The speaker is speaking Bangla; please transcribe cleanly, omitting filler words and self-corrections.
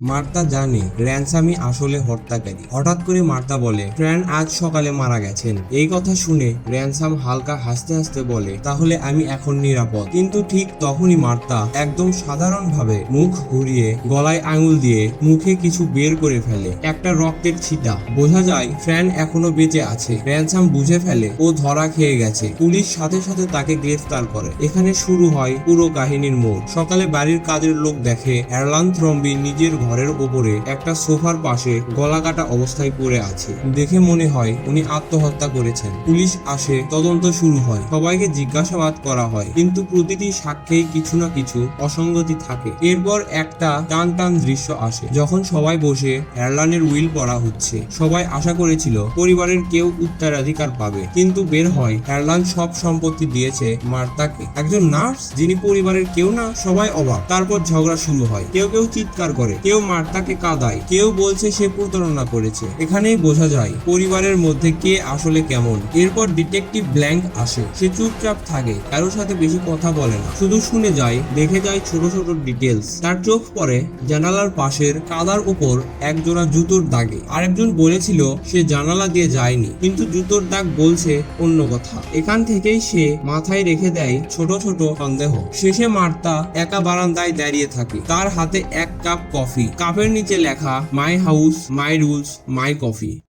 মার্তা জানে র্যানসামই আসলে হত্যাকারী। হঠাৎ করে মার্তা বলে ফ্র্যান আজ সকালে মারা গেছেন। এই কথা শুনে র্যানসাম হালকা হাসতে হাসতে বলে তাহলে আমি এখন নিরাপদ। কিন্তু ঠিক তখনই মার্তা একদম সাধারণভাবে মুখ ঘুরিয়ে গলায় আঙুল দিয়ে মুখে কিছু বের করে ফেলে, একটা রক্তের ছিটা। বোঝা যায় ফ্র্যান এখনো বেঁচে আছে। র্যানসাম বুঝে ফেলে ও ধরা খেয়ে গেছে। পুলিশ সাথে সাথে তাকে গ্রেফতার করে। এখানে শুরু হয় পুরো কাহিনীর মোড়। সকালে বাড়ির কাজের লোক দেখে অ্যারলান থ্রম্বি নিজের ঘরের ওপরে একটা সোফার পাশে গলা কাটা অবস্থায় পড়ে আছে। দেখে মনে হয় উনি আত্মহত্যা করেছেন। পুলিশ আসে, তদন্ত শুরু হয়, সবাইকে জিজ্ঞাসাবাদ করা হয়, কিন্তু প্রতিটি সাক্ষ্যেই কিছু না কিছু অসঙ্গতি থাকে। এরপর একটা টান টান দৃশ্য আসে যখন সবাই বসে অ্যারলানের উইল পড়া হচ্ছে। সবাই আশা করেছিল পরিবারের কেউ উত্তরাধিকার পাবে, কিন্তু বের হয় অ্যারলান সব সম্পত্তি দিয়েছে মার্তাকে, একজন নার্স যিনি পরিবারের কেউ না। সবাই অবাক। তারপর ঝগড়া শুরু হয়। কেউ কেউ চিৎকার করে, কেউ মার্তাকে কাঁদায়, কেউ বলছে সে প্রতারণা করেছে। এখানেই বোঝা যায় পরিবারের মধ্যে কে আসলে কেমন। এরপর ডিটেকটিভ ব্ল্যাঙ্ক আসে। সে চুপচাপ থাকে, কারোর সাথে বেশি কথা বলে না, শুধু শুনে যায়, দেখে যায় ছোট ছোট ডিটেলস। তার চোখ পড়ে জানালার পাশের কাদার উপর এক জোড়া জুতোর দাগে। আরেকজন বলেছিল সে জানালা দিয়ে যায়নি, কিন্তু জুতোর দাগ বলছে অন্য কথা। এখান থেকেই সে মাথায় রেখে দেয় ছোট ছোট সন্দেহ। শেষে মার্তা একা বারান্দায় দাঁড়িয়ে থাকে, তার হাতে এক কাপ কফি। কাপের নিচে লেখা my house, my rules, my coffee.